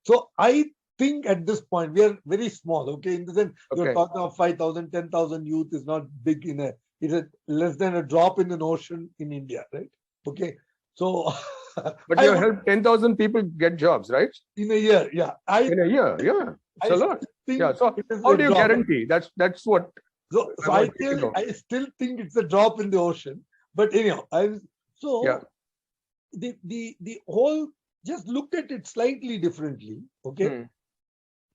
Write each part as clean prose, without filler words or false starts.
So I think at this point we are very small. Okay, in the sense you're Okay. talking of 5,000, 10,000 youth is not big in a. It's a less than a drop in an ocean in India, right? Okay, so But I you would help 10,000 people get jobs, right? in a year, yeah. In a year, yeah. It's I a lot. think Yeah. So it is how a do you drop. guarantee? That's what So I want you to know. I still think it's a drop in the ocean. But anyhow, Yeah. the whole, just look at it slightly differently. Okay, Hmm.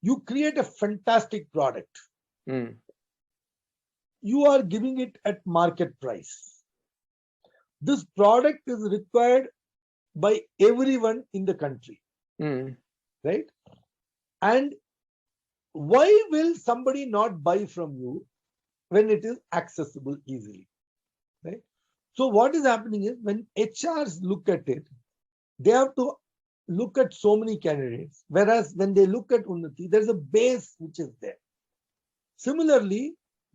you create a fantastic product. Hmm. You are giving it at market price. This product is required by everyone in the country, Hmm. right? And why will somebody not buy from you when it is accessible easily, right? So what is happening is when HRs look at it, they have to look at so many candidates. Whereas when they look at Unnati, there's a base which is there. Similarly,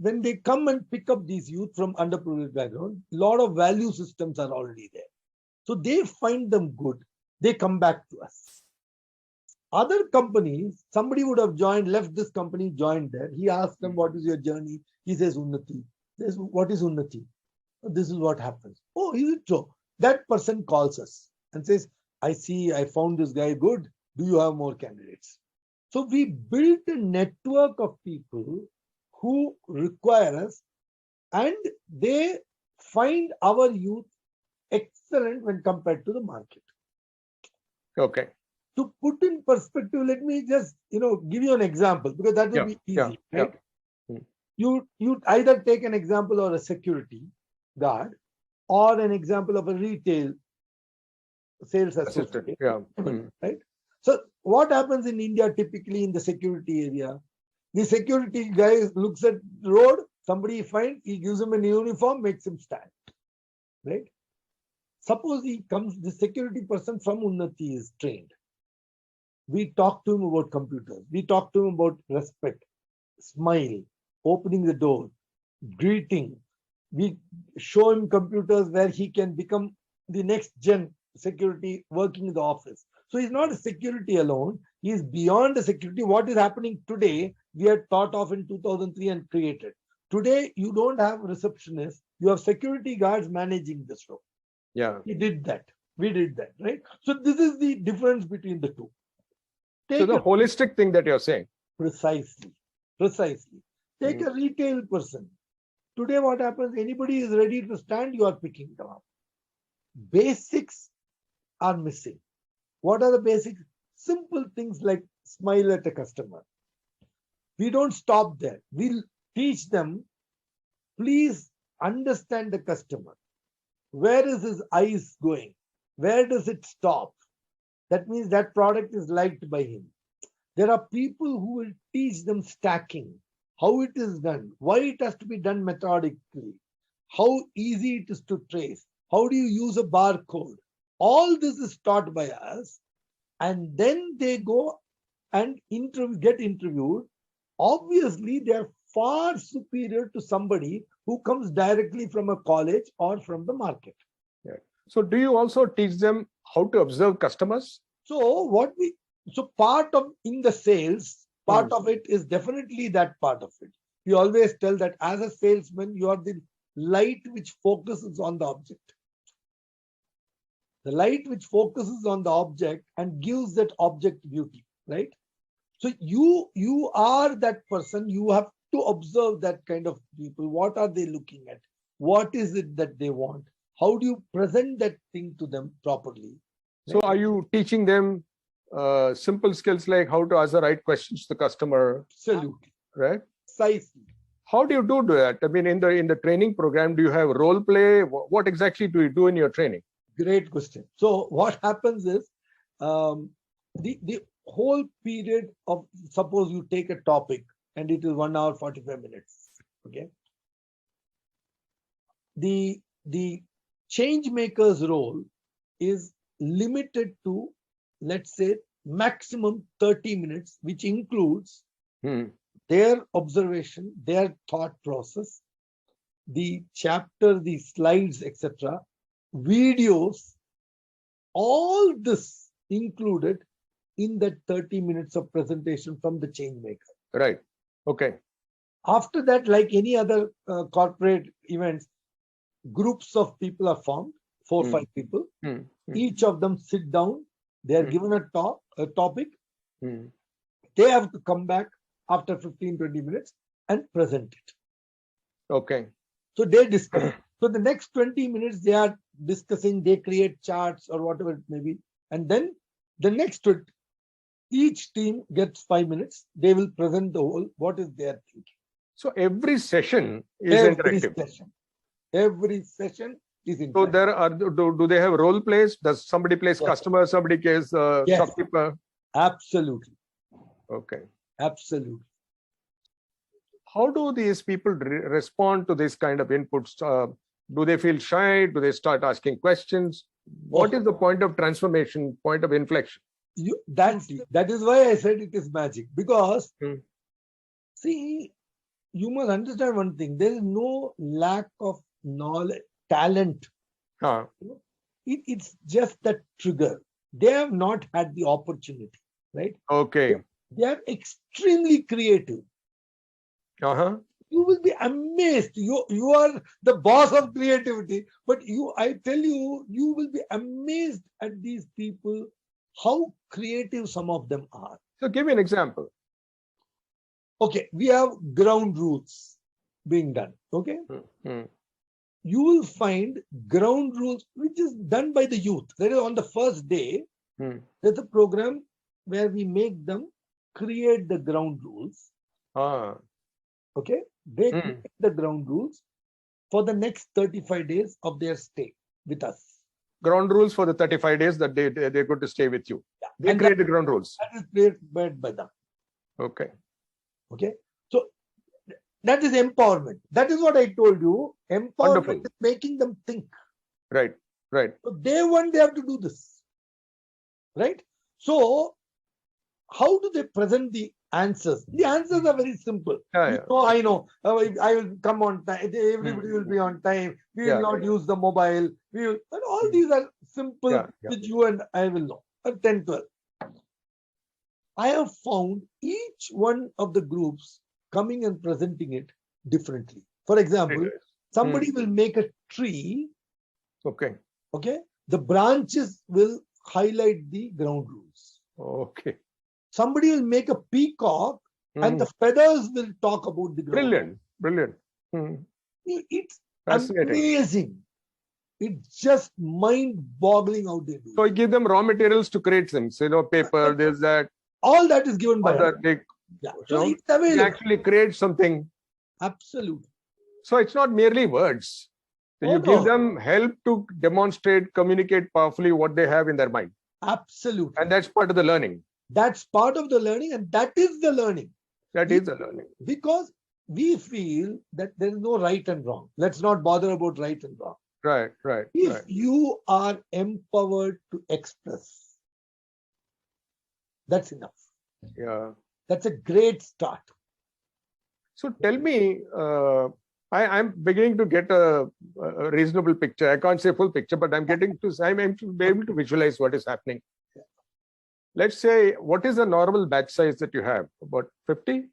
when they come and pick up these youth from underprivileged background, a lot of value systems are already there. So they find them good. They come back to us. Other companies, somebody would have joined, left this company, joined there. He asked them, what is your journey? He says, Unnati. Says, what is Unnati? This is what happens. Oh, is it so? That person calls us and says, I see, I found this guy good. Do you have more candidates? So we built a network of people who require us, and they find our youth excellent when compared to the market. Okay. To put in perspective, let me just give you an example, because that will be easy, right? You either take an example of a security guard or an example of a retail sales assistant, right? So what happens in India typically in the security area? The security guy looks at the road, somebody finds, he gives him a uniform, makes him stand, right? Suppose he comes, the security person from Unnati is trained. We talk to him about computers. We talk to him about respect, smile, opening the door, greeting. We show him computers where he can become the next gen security working in the office. So he's not a security alone. He is beyond the security. What is happening today, we had thought of in 2003 and created. Today, you don't have receptionists. You have security guards managing this room. Yeah. We did that, right? So this is the difference between the two. So the holistic thing that you're saying. Precisely. Take a retail person. Today what happens, anybody is ready to stand, you are picking them up. Basics are missing. What are the basics? Simple things like smile at a customer. We don't stop there. We'll teach them, please understand the customer. Where is his eyes going? Where does it stop? That means that product is liked by him. There are people who will teach them stacking, how it is done, why it has to be done methodically, how easy it is to trace, how do you use a barcode. All this is taught by us, and then they go and get interviewed. Obviously, they are far superior to somebody who comes directly from a college or from the market. Yeah. So do you also teach them how to observe customers? So part of in the sales, part of it is definitely that part of it. We always tell that as a salesman, you are the light which focuses on the object. The light which focuses on the object and gives that object beauty, right? So you are that person. You have to observe that kind of people. What are they looking at? What is it that they want? How do you present that thing to them properly? Right? So are you teaching them simple skills like how to ask the right questions to the customer? Absolutely. Right? Precisely. How do you do that? I mean, in the training program, do you have role play? What exactly do you do in your training? Great question. So what happens is the whole period of, suppose you take a topic and it is 1 hour 45 minutes. Okay. The change maker's role is limited to, let's say, maximum 30 minutes, which includes their observation, their thought process, the chapter, the slides, etc., videos, all this included in that 30 minutes of presentation from the change maker. Right. Okay. After that, like any other corporate events, groups of people are formed, 4 or 5 people. Each of them sit down. They are given a topic. They have to come back after 15-20 minutes and present it. Okay. So they discuss. So the next 20 minutes they are discussing, they create charts or whatever it may be. And then the next, each team gets 5 minutes. They will present the whole, what is their thinking. So every session is interactive. Every session is interactive. So there are, do they have role plays? Does somebody plays customer, somebody plays shopkeeper? Absolutely. Okay. Absolutely. How do these people respond to this kind of inputs? Do they feel shy? Do they start asking questions? What is the point of transformation, point of inflection? That is why I said it is magic. Because, see, you must understand one thing. There is no lack of knowledge, talent. It's just that trigger. They have not had the opportunity, right? Okay. They are extremely creative. You will be amazed. You are the boss of creativity, but I tell you, you will be amazed at these people, how creative some of them are. So give me an example. Okay, we have ground rules being done. Okay. You will find ground rules which is done by the youth. That is on the first day. There's a program where we make them create the ground rules. Okay, they create the ground rules for the next 35 days of their stay with us. Ground rules for the 35 days that they're going to stay with you. They create the ground rules. That is created by them. Okay. Okay. So that is empowerment. That is what I told you. Empowerment is making them think. Right. Right. So day one, they have to do this. Right. So how do they present the answers? The answers are very simple. I know. I will come on time. Everybody will be on time. We will not use the mobile. And all these are simple, which you and I will know. 10, 12. I have found each one of the groups coming and presenting it differently. For example, somebody will make a tree. Okay. Okay. The branches will highlight the ground rules. Okay. Somebody will make a peacock and the feathers will talk about the ground. Brilliant. It's amazing. It's just mind-boggling how they do. So you give them raw materials to create things, paper, there's that. All that is given by us. So it's available. You actually create something. Absolutely. So it's not merely words. So you give them help to demonstrate, communicate powerfully what they have in their mind. Absolutely. And that's part of the learning. That's part of the learning, and that is the learning. That is the learning. Because we feel that there is no right and wrong. Let's not bother about right and wrong. Right. If you are empowered to express, that's enough. Yeah. That's a great start. So tell me, I'm beginning to get a reasonable picture. I can't say full picture, but I'm able to be able to visualize what is happening. Let's say, what is the normal batch size that you have? About 50?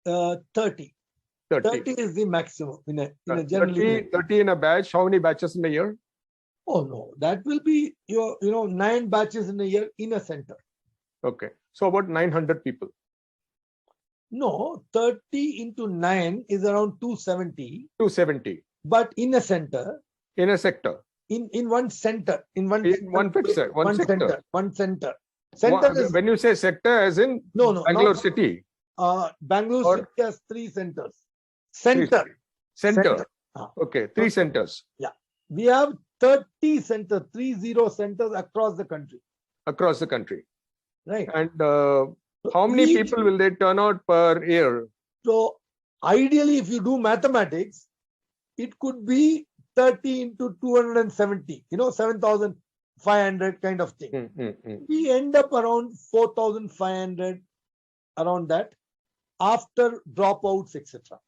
30. 30 is the maximum in a general 30 in a batch. How many batches in a year? Oh no, that will be 9 batches in a year in a center. Okay, so about 900 people. No, 30 into 9 is around 270. 270. But in a center. In a sector. In one center. In one sector. One center. When you say sector, as in Bangalore city. Bangalore city has 3 centers. Center. Okay, 3 centers. Yeah. We have 30 centers, 30 centers across the country. Across the country. Right. And how many people will they turn out per year? So ideally, if you do mathematics, it could be 30 into 270, 7,500 kind of thing. We end up around 4,500, around that, after dropouts, etc.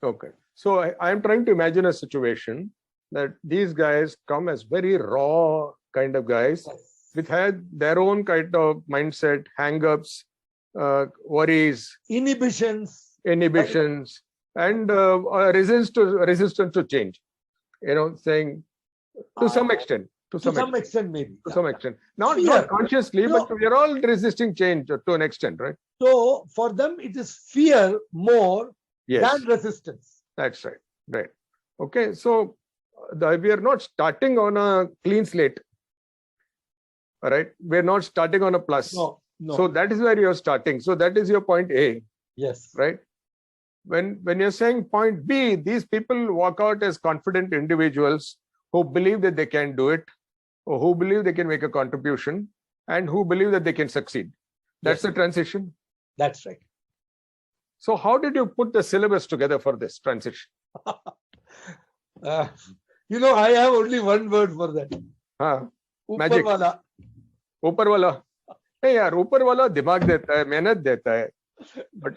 Okay. So I am trying to imagine a situation that these guys come as very raw kind of guys. Yes. which had their own kind of mindset, hang-ups, worries, inhibitions, inhibitions, and resistance to change. Saying to some extent, to some extent maybe. to some extent, not Fear. consciously, but we are all resisting change to an extent, right? So for them, it is fear more than resistance. That's right. Right. Okay. So we are not starting on a clean slate. All right. We're not starting on a plus. No. So that is where you're starting. So that is your point A. Yes. Right. When you're saying point B, these people walk out as confident individuals who believe that they can do it, or who believe they can make a contribution, and who believe that they can succeed. That's the transition. That's right. So how did you put the syllabus together for this transition? I have only one word for that. Magic. ऊपर वाला. Hey, yaar, ऊपर वाला दिमाग देता है, मेहनत देता है. But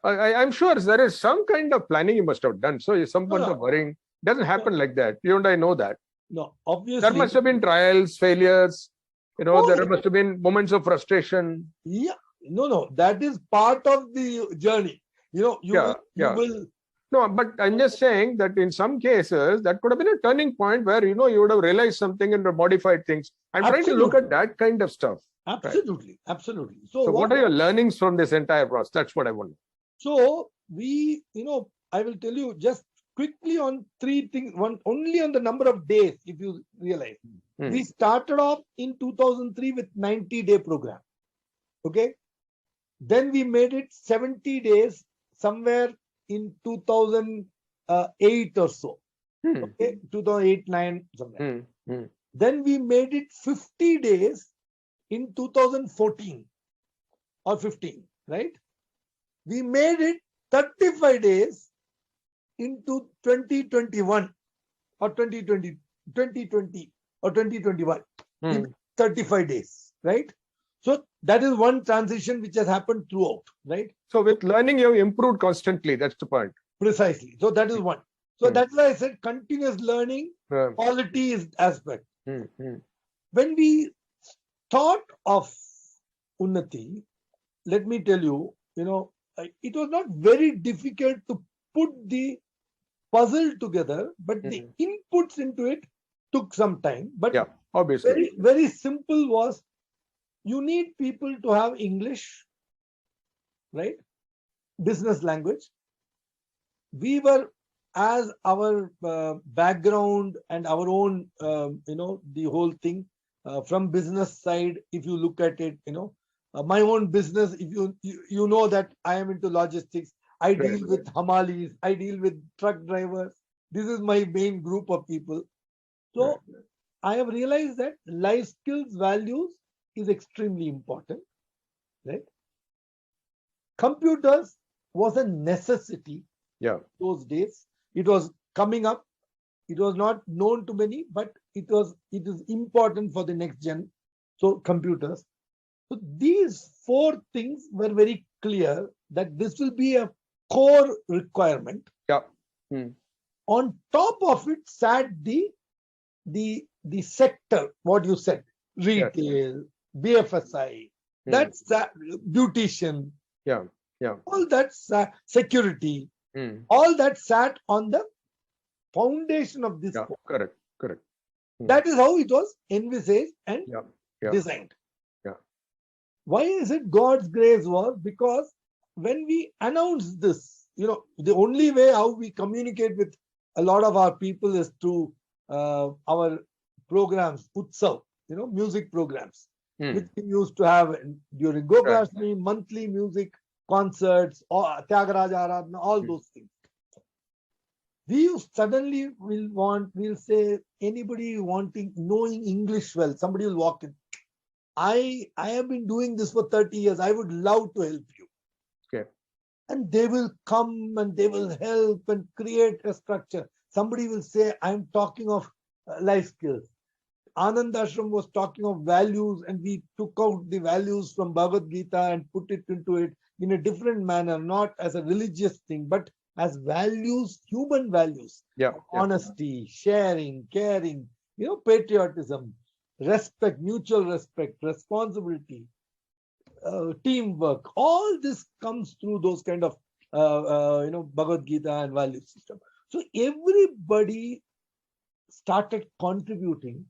I'm sure there is some kind of planning you must have done. So some kind of worrying doesn't happen like that. You and I know that. No, obviously. There must have been trials, failures. There must have been moments of frustration. Yeah. No. That is part of the journey. You will. No, but I'm just saying that in some cases, that could have been a turning point where, you would have realized something and modified things. I'm trying to look at that kind of stuff. Absolutely. Right? Absolutely. So what are your learnings from this entire process? That's what I want. So I will tell you just quickly on three things. One, only on the number of days, if you realize. We started off in 2003 with 90-day program. Okay. Then we made it 70 days somewhere in 2008 or so. Okay. 2008-9 somewhere. Then we made it 50 days in 2014 or 15, right? We made it 35 days into 2021 or 2020 or 2021 in 35 days, right? So that is one transition which has happened throughout, right? So with learning, you have improved constantly. That's the point. Precisely. So that is one. So that's why I said continuous learning, quality is aspect. When we thought of Unnati, let me tell you, it was not very difficult to put the puzzle together, but the inputs into it took some time. But obviously, very, very simple was, you need people to have English, right? Business language. We were, as our background and our own, the whole thing from business side, if you look at it, my own business, if you know that I am into logistics, I deal with Hamalis, I deal with truck drivers. This is my main group of people. So I have realized that life skills, values is extremely important, right? Computers was a necessity those days. It was coming up. It was not known to many, but it is important for the next gen. So computers. So these four things were very clear that this will be a core requirement. On top of it sat the sector, what you said, retail, BFSI, that's beautician, all that security, all that sat on the foundation of this. Correct. That is how it was envisaged and designed. Why is it God's grace was? Because when we announced this, the only way how we communicate with a lot of our people is through our programs, Utsav, music programs, which we used to have during Gokashtami, monthly music concerts, or Tyagaraja Aradhana, all those things. We suddenly we'll say, anybody knowing English well, somebody will walk in. I have been doing this for 30 years. I would love to help you. Okay. And they will come and they will help and create a structure. Somebody will say, I'm talking of life skills. Anand Ashram was talking of values, and we took out the values from Bhagavad Gita and put it into it in a different manner, not as a religious thing, but as values, human values. Honesty, sharing, caring, patriotism. respect, mutual respect, responsibility, teamwork. All this comes through those kind of Bhagavad Gita and value system. So everybody started contributing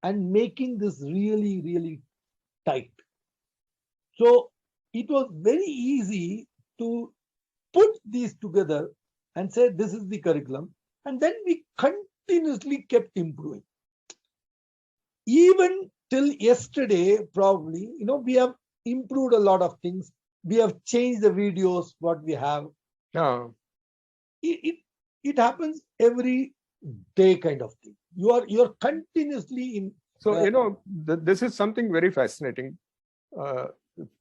and making this really, really tight. So it was very easy to put these together and say this is the curriculum, and then we continuously kept improving. Even till yesterday, probably, we have improved a lot of things. We have changed the videos, what we have. Yeah. It happens every day, kind of thing. You're continuously in. So this is something very fascinating.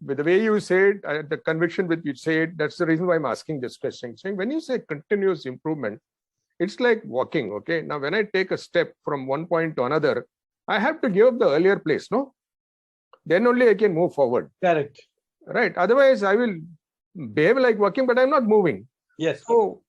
With the way you said, the conviction with you said, that's the reason why I'm asking this question. Saying when you say continuous improvement, it's like walking. Okay, now when I take a step from one point to another, I have to give up the earlier place, no? Then only I can move forward. Correct. Right. Otherwise, I will behave like walking, but I'm not moving. Yes. So